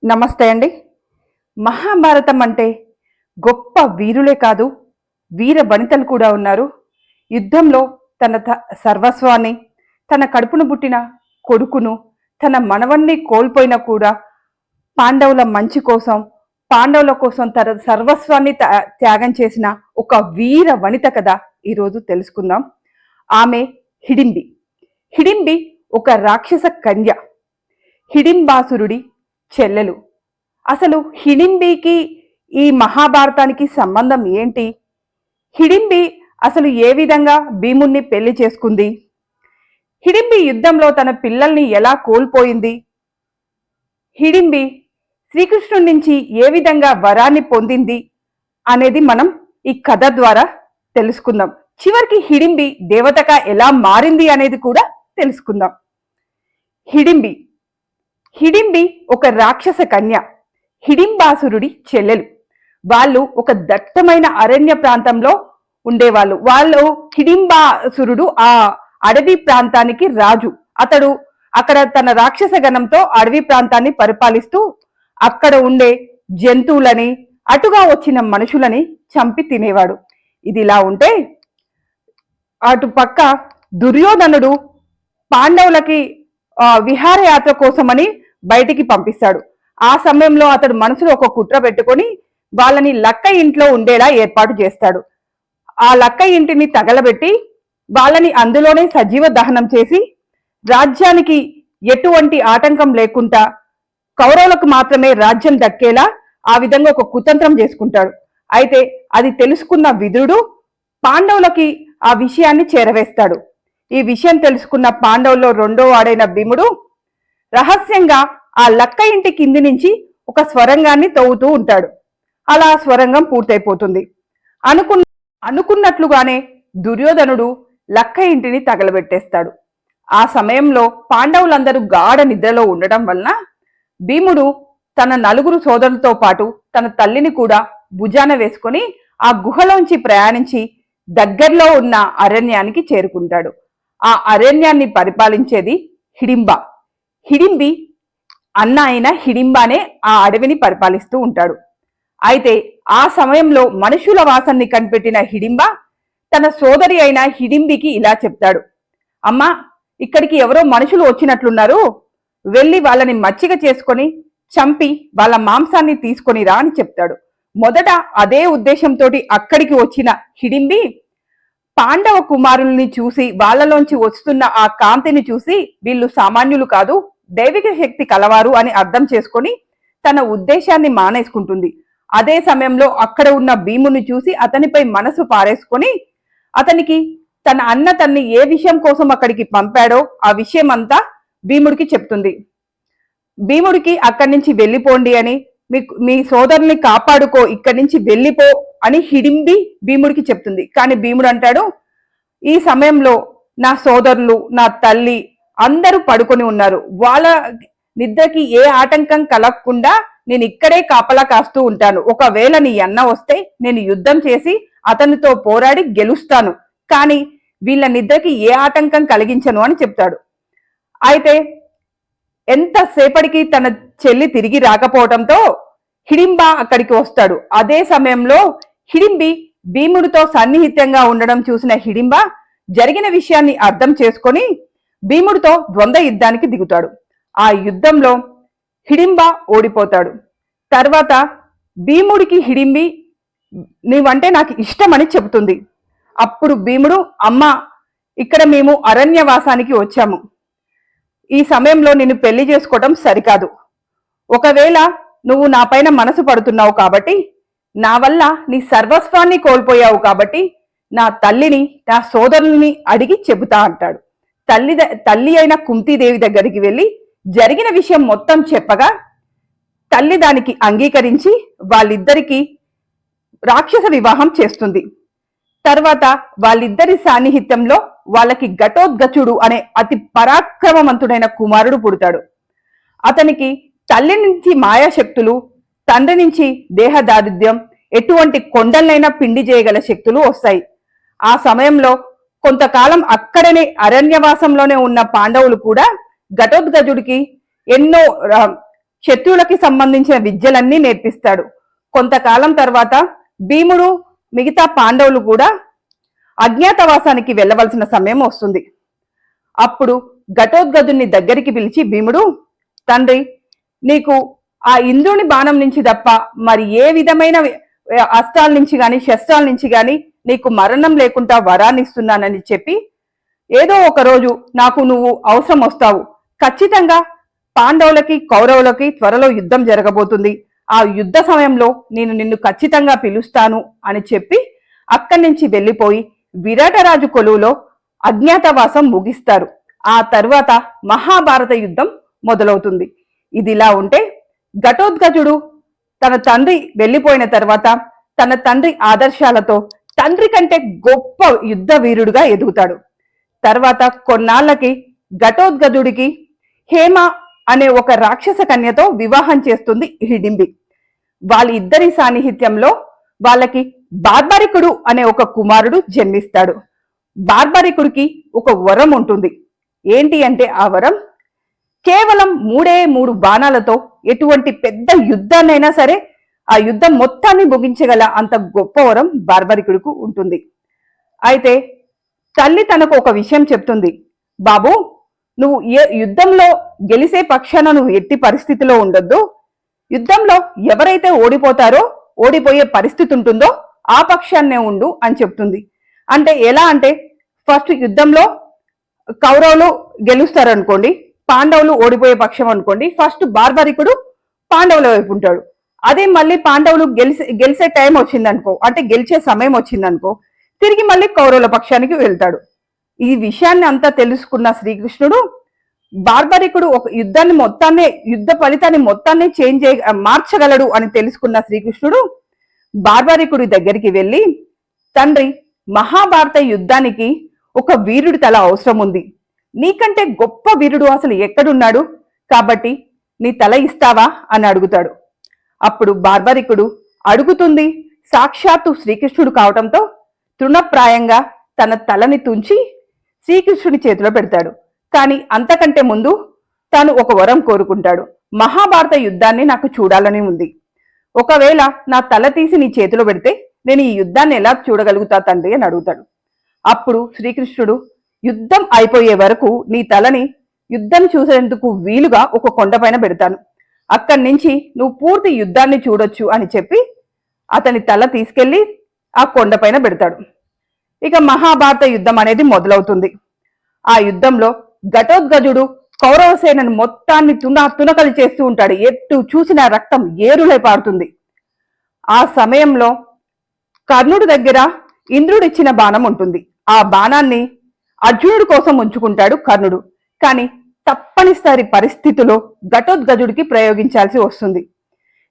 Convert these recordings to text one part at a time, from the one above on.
నమస్తే అండి. మహాభారతం అంటే గొప్ప వీరులే కాదు, వీర వనితలు కూడా ఉన్నారు. యుద్ధంలో తన సర్వస్వాన్ని, తన కడుపున పుట్టిన కొడుకును, తన మనవన్ని కోల్పోయినా కూడా పాండవుల మంచి కోసం, పాండవుల కోసం తన సర్వస్వాన్ని త్యాగం చేసిన ఒక వీర వనిత కథ ఈరోజు తెలుసుకుందాం. ఆమె హిడింబి. హిడింబి ఒక రాక్షస కన్య. హిడింబాసురుడి చెల్లెలు. అసలు హిడింబికి ఈ మహాభారతానికి సంబంధం ఏంటి? హిడింబి అసలు ఏ విధంగా భీముణ్ణి పెళ్లి చేసుకుంది? హిడింబి యుద్ధంలో తన పిల్లల్ని ఎలా కోల్పోయింది? హిడింబి శ్రీకృష్ణుడి నుంచి ఏ విధంగా వరాన్ని పొందింది అనేది మనం ఈ కథ ద్వారా తెలుసుకుందాం. చివరికి హిడింబి దేవతగా ఎలా మారింది అనేది కూడా తెలుసుకుందాం. హిడింబి హిడింబి ఒక రాక్షస కన్య. హిడింబాసురుడి చెల్లెలు. వాళ్ళు ఒక దట్టమైన అరణ్య ప్రాంతంలో ఉండేవాళ్ళు. హిడింబాసురుడు ఆ అడవి ప్రాంతానికి రాజు. అతడు అక్కడ తన రాక్షస గణంతో అడవి ప్రాంతాన్ని పరిపాలిస్తూ అక్కడ ఉండే జంతువులని, అటుగా వచ్చిన మనుషులని చంపి తినేవాడు. ఇది ఇలా ఉంటే అటు పక్క దుర్యోధనుడు పాండవులకి విహారయాత్ర కోసమని బయటికి పంపిస్తాడు. ఆ సమయంలో అతడు మనసులో ఒక కుట్ర పెట్టుకొని వాళ్ళని లక్క ఇంట్లో ఉండేలా ఏర్పాటు చేస్తాడు. ఆ లక్క ఇంటిని తగలబెట్టి వాళ్ళని అందులోనే సజీవ దహనం చేసి రాజ్యానికి ఎటువంటి ఆటంకం లేకుండా కౌరవులకు మాత్రమే రాజ్యం దక్కేలా ఆ విధంగా ఒక కుతంత్రం చేసుకుంటాడు. అయితే అది తెలుసుకున్న విదురుడు పాండవులకి ఆ విషయాన్ని చేరవేస్తాడు. ఈ విషయం తెలుసుకున్న పాండవుల్లో రెండో వాడైన భీముడు రహస్యంగా ఆ లక్క ఇంటి కింది నుంచి ఒక స్వరంగాన్ని తవ్వుతూ ఉంటాడు. అలా స్వరంగం పూర్తయిపోతుంది. అనుకున్నట్లుగానే దుర్యోధనుడు లక్క ఇంటిని తగలబెట్టేస్తాడు. ఆ సమయంలో పాండవులందరూ గాఢ నిద్రలో ఉండటం వలన భీముడు తన నలుగురు సోదరులతో పాటు తన తల్లిని కూడా భుజాన వేసుకొని ఆ గుహలోంచి ప్రయాణించి దగ్గరలో ఉన్న అరణ్యానికి చేరుకుంటాడు. ఆ అరణ్యాన్ని పరిపాలించేది హిడింబ. హిడింబి అన్న అయిన హిడింబానే ఆ అడవిని పరిపాలిస్తూ ఉంటాడు. అయితే ఆ సమయంలో మనుషుల వాసాన్ని కనిపెట్టిన హిడింబ తన సోదరి అయిన హిడింబికి ఇలా చెప్తాడు. అమ్మా, ఇక్కడికి ఎవరో మనుషులు వచ్చినట్లున్నారు, వెళ్ళి వాళ్ళని మచ్చిక చేసుకొని చంపి వాళ్ళ మాంసాన్ని తీసుకొని రా అని చెప్తాడు. మొదట అదే ఉద్దేశంతో అక్కడికి వచ్చిన హిడింబి పాండవ కుమారుల్ని చూసి వాళ్ళలోంచి వస్తున్న ఆ కాంతిని చూసి వీళ్ళు సామాన్యులు కాదు, దైవిక శక్తి కలవారు అని అర్థం చేసుకొని తన ఉద్దేశాన్ని మానేసుకుంటుంది. అదే సమయంలో అక్కడ ఉన్న భీముని చూసి అతనిపై మనసు పారేసుకొని అతనికి తన అన్న తన్ని ఏ విషయం కోసం అక్కడికి పంపాడో ఆ విషయం అంతా భీముడికి చెప్తుంది. భీముడికి అక్కడి నుంచి వెళ్ళిపోండి అని, మీ సోదరుని కాపాడుకో, ఇక్కడి నుంచి వెళ్ళిపో అని హిడింబి భీముడికి చెప్తుంది. కానీ భీముడు అంటాడు, ఈ సమయంలో నా సోదరులు, నా తల్లి అందరూ పడుకొని ఉన్నారు, వాళ్ళ నిద్రకి ఏ ఆటంకం కలగకుండా నేను ఇక్కడే కాపలా కాస్తూ ఉంటాను. ఒకవేళ నీ అన్న వస్తే నేను యుద్ధం చేసి అతనితో పోరాడి గెలుస్తాను, కానీ వీళ్ళ నిద్రకి ఏ ఆటంకం కలిగించను అని చెప్తాడు. అయితే ఎంతసేపటికి తన చెల్లి తిరిగి రాకపోవడంతో హిడింబ అక్కడికి వస్తాడు. అదే సమయంలో హిడింబి భీముడితో సన్నిహితంగా ఉండడం చూసిన హిడింబ జరిగిన విషయాన్ని అర్థం చేసుకొని భీముడితో ద్వంద్వ యుద్ధానికి దిగుతాడు. ఆ యుద్ధంలో హిడింబ ఓడిపోతాడు. తర్వాత భీముడికి హిడింబి నీవంటే నాకు ఇష్టమని చెబుతుంది. అప్పుడు భీముడు, అమ్మ, ఇక్కడ మేము అరణ్యవాసానికి వచ్చాము, ఈ సమయంలో నిన్ను పెళ్లి చేసుకోవటం సరికాదు. ఒకవేళ నువ్వు నా పైన మనసు పడుతున్నావు కాబట్టి, నా వల్ల నీ సర్వస్వాన్ని కోల్పోయావు కాబట్టి నా తల్లిని, నా సోదరుల్ని అడిగి చెబుతా అంటాడు. తల్లి అయిన కుంతీదేవి దగ్గరికి వెళ్ళి జరిగిన విషయం మొత్తం చెప్పగా తల్లి దానికి అంగీకరించి వాళ్ళిద్దరికీ రాక్షస వివాహం చేస్తుంది. తర్వాత వాళ్ళిద్దరి సాన్నిహిత్యంలో వాళ్ళకి ఘటోద్గచుడు అనే అతి పరాక్రమవంతుడైన కుమారుడు పుడతాడు. అతనికి తల్లి నుంచి మాయాశక్తులు, తండ్రి నుంచి దేహ దారిద్ర్యం, ఎటువంటి కొండలనైనా పిండి చేయగల శక్తులు వస్తాయి. ఆ సమయంలో కొంతకాలం అక్కడనే అరణ్యవాసంలోనే ఉన్న పాండవులు కూడా ఘటోద్గజుడికి ఎన్నో శత్రువులకి సంబంధించిన విద్యలన్నీ నేర్పిస్తాడు. కొంతకాలం తర్వాత భీముడు మిగతా పాండవులు కూడా అజ్ఞాతవాసానికి వెళ్ళవలసిన సమయం వస్తుంది. అప్పుడు ఘటోద్గజుని దగ్గరికి పిలిచి భీముడు, తండ్రి, నీకు ఆ ఇంద్రుని బాణం నుంచి తప్ప మరి ఏ విధమైన అస్త్రాల నుంచి గాని శస్త్రాల నుంచి గాని నీకు మరణం లేకుండా వరాన్ని ఇస్తున్నానని చెప్పి, ఏదో ఒక రోజు నాకు నువ్వు అవసరం వస్తావు, ఖచ్చితంగా పాండవులకి కౌరవులకి త్వరలో యుద్ధం జరగబోతుంది, ఆ యుద్ధ సమయంలో నేను నిన్ను ఖచ్చితంగా పిలుస్తాను అని చెప్పి అక్కడి నుంచి వెళ్ళిపోయి విరాటరాజు కొలువులో అజ్ఞాతవాసం ముగిస్తారు. ఆ తర్వాత మహాభారత యుద్ధం మొదలవుతుంది. ఇదిలా ఉంటే ఘటోద్గజుడు తన తండ్రి వెళ్ళిపోయిన తర్వాత తన తండ్రి ఆదర్శాలతో తండ్రి కంటే గొప్ప యుద్ధ వీరుడుగా ఎదుగుతాడు. తర్వాత కొన్నాళ్ళకి ఘటోద్గజుడికి హేమ అనే ఒక రాక్షస కన్యతో వివాహం చేస్తుంది హిడింబి. వాళ్ళ ఇద్దరి సాన్నిహిత్యంలో వాళ్ళకి బార్బరికుడు అనే ఒక కుమారుడు జన్మిస్తాడు. బార్బరికుడికి ఒక వరం ఉంటుంది. ఏంటి అంటే ఆ వరం కేవలం 3 బాణాలతో ఎటువంటి పెద్ద యుద్ధాన్నైనా సరే ఆ యుద్ధం మొత్తాన్ని ముగించగల అంత గొప్ప వరం బార్బరికుడికి ఉంటుంది. అయితే తల్లి తనకు ఒక విషయం చెప్తుంది, బాబు, నువ్వు ఏ యుద్ధంలో గెలిసే పక్షాన నువ్వు ఎట్టి పరిస్థితిలో ఉండొద్దు, యుద్ధంలో ఎవరైతే ఓడిపోతారో ఓడిపోయే పరిస్థితి ఉంటుందో ఆ పక్షాన్నే ఉండు అని చెప్తుంది. అంటే ఎలా అంటే ఫస్ట్ యుద్ధంలో కౌరవులు గెలుస్తారు అనుకోండి, పాండవులు ఓడిపోయే పక్షం అనుకోండి, ఫస్ట్ బార్బరికుడు పాండవుల వైపు ఉంటాడు. అదే మళ్ళీ పాండవులు గెలిసే టైం వచ్చిందనుకో, అంటే గెలిచే సమయం వచ్చిందనుకో, తిరిగి మళ్ళీ కౌరవుల పక్షానికి వెళ్తాడు. ఈ విషయాన్ని అంతా తెలుసుకున్న శ్రీకృష్ణుడు బార్బరికుడు ఒక యుద్ధ ఫలితాన్ని మొత్తాన్ని మార్చగలడు అని తెలుసుకున్న శ్రీకృష్ణుడు బార్బరికుడి దగ్గరికి వెళ్ళి, తండ్రి, మహాభారత యుద్ధానికి ఒక వీరుడి తల అవసరం ఉంది, నీకంటే గొప్ప వీరుడు అసలు ఎక్కడున్నాడు, కాబట్టి నీ తల ఇస్తావా అని అడుగుతాడు. అప్పుడు బార్బరికుడు అడుగుతుంది సాక్షాత్తు శ్రీకృష్ణుడు కావటంతో తృణప్రాయంగా తన తలని తుంచి శ్రీకృష్ణుడి చేతిలో పెడతాడు. కానీ అంతకంటే ముందు తాను ఒక వరం కోరుకుంటాడు, మహాభారత యుద్ధాన్ని నాకు చూడాలని ఉంది, ఒకవేళ నా తల తీసి నీ చేతిలో పెడితే నేను ఈ యుద్ధాన్ని ఎలా చూడగలుగుతా తండ్రి అని అడుగుతాడు. అప్పుడు శ్రీకృష్ణుడు, యుద్ధం అయిపోయే వరకు నీ తలని యుద్ధం చూసేందుకు వీలుగా ఒక కొండపైన పెడతాను, అక్కడి నుంచి నువ్వు పూర్తి యుద్ధాన్ని చూడొచ్చు అని చెప్పి అతని తల తీసుకెళ్లి ఆ కొండపైన పెడతాడు. ఇక మహాభారత యుద్ధం అనేది మొదలవుతుంది. ఆ యుద్ధంలో ఘటోద్గజుడు కౌరవ సేనను మొత్తాన్ని తునకలు చేస్తూ ఉంటాడు. ఎట్టు చూసిన రక్తం ఏరులై పారుతుంది. ఆ సమయంలో కర్ణుడి దగ్గర ఇంద్రుడిచ్చిన బాణం ఉంటుంది. ఆ బాణాన్ని అర్జునుడి కోసం ఉంచుకుంటాడు కర్ణుడు. కానీ తప్పనిసరి పరిస్థితిలో ఘటోద్గజుడికి ప్రయోగించాల్సి వస్తుంది.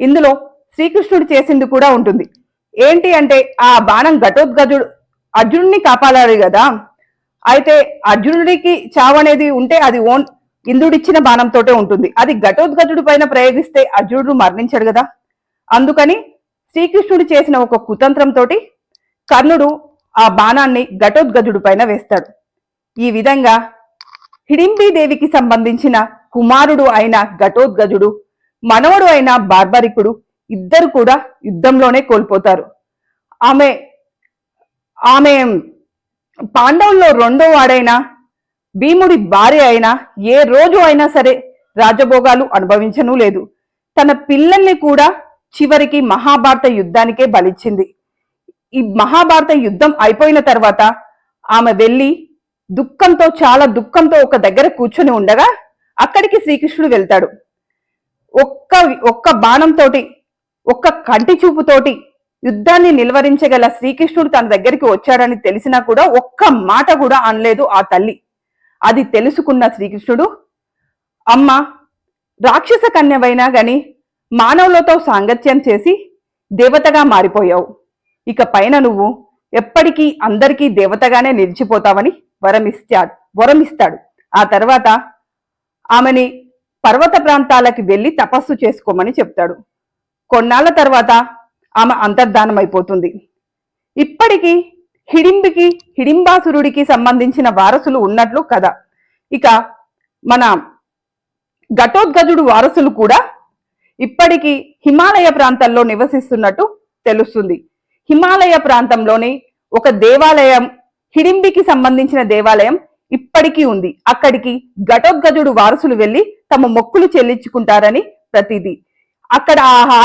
ఇందులో శ్రీకృష్ణుడు చేసింది కూడా ఉంటుంది. ఏంటి అంటే ఆ బాణం ఘటోద్గజుడు అర్జునుడిని కాపాడాడు కదా, అయితే అర్జునుడికి చావు అనేది ఉంటే అది ఇంద్రుడిచ్చిన బాణంతోటే ఉంటుంది. అది ఘటోద్గజుడి పైన ప్రయోగిస్తే అర్జునుడు మరణించాడు కదా. అందుకని శ్రీకృష్ణుడు చేసిన ఒక కుతంత్రంతో కర్ణుడు ఆ బాణాన్ని ఘటోద్గజుడి పైన వేస్తాడు. ఈ విధంగా హిడింబీదేవికి సంబంధించిన కుమారుడు అయిన ఘటోద్గజుడు, మనవడు అయిన బార్బరికుడు ఇద్దరు కూడా యుద్ధంలోనే కోల్పోతారు. ఆమె పాండవుల్లో రెండో వాడైన భీముడి భార్య అయినా ఏ రోజు అయినా సరే రాజభోగాలు అనుభవించను లేదు. తన పిల్లల్ని కూడా చివరికి మహాభారత యుద్ధానికే బలిచ్చింది. ఈ మహాభారత యుద్ధం అయిపోయిన తర్వాత ఆమె వెళ్ళి చాలా దుఃఖంతో ఒక దగ్గర కూర్చొని ఉండగా అక్కడికి శ్రీకృష్ణుడు వెళ్తాడు. ఒక్క బాణంతో, ఒక్క కంటి చూపుతోటి యుద్ధాన్ని నిలువరించగల శ్రీకృష్ణుడు తన దగ్గరికి వచ్చాడని తెలిసినా కూడా ఒక్క మాట కూడా అనలేదు ఆ తల్లి. అది తెలుసుకున్న శ్రీకృష్ణుడు, అమ్మ, రాక్షస కన్యవైనా గాని మానవులతో సాంగత్యం చేసి దేవతగా మారిపోయావు, ఇక పైన నువ్వు ఎప్పటికీ అందరికీ దేవతగానే నిలిచిపోతావని వరమిస్తాడు. ఆ తర్వాత ఆమెని పర్వత ప్రాంతాలకి వెళ్ళి తపస్సు చేసుకోమని చెప్తాడు. కొన్నాళ్ల తర్వాత ఆమె అంతర్ధానం అయిపోతుంది. ఇప్పటికీ హిడింబాసురుడికి సంబంధించిన వారసులు ఉన్నట్లు కథ. ఇక మన ఘటోద్గజుడు వారసులు కూడా ఇప్పటికీ హిమాలయ ప్రాంతాల్లో నివసిస్తున్నట్టు తెలుస్తుంది. హిమాలయ ప్రాంతంలోని ఒక దేవాలయం, హిడింబికి సంబంధించిన దేవాలయం ఇప్పటికీ ఉంది. అక్కడికి ఘటోత్కచుడు వారసులు వెళ్లి తమ మొక్కులు చెల్లించుకుంటారని ప్రతీది. అక్కడ ఆ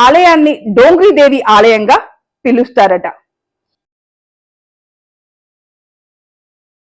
ఆలయాన్ని డోంగ్రీ దేవి ఆలయంగా పిలుస్తారట.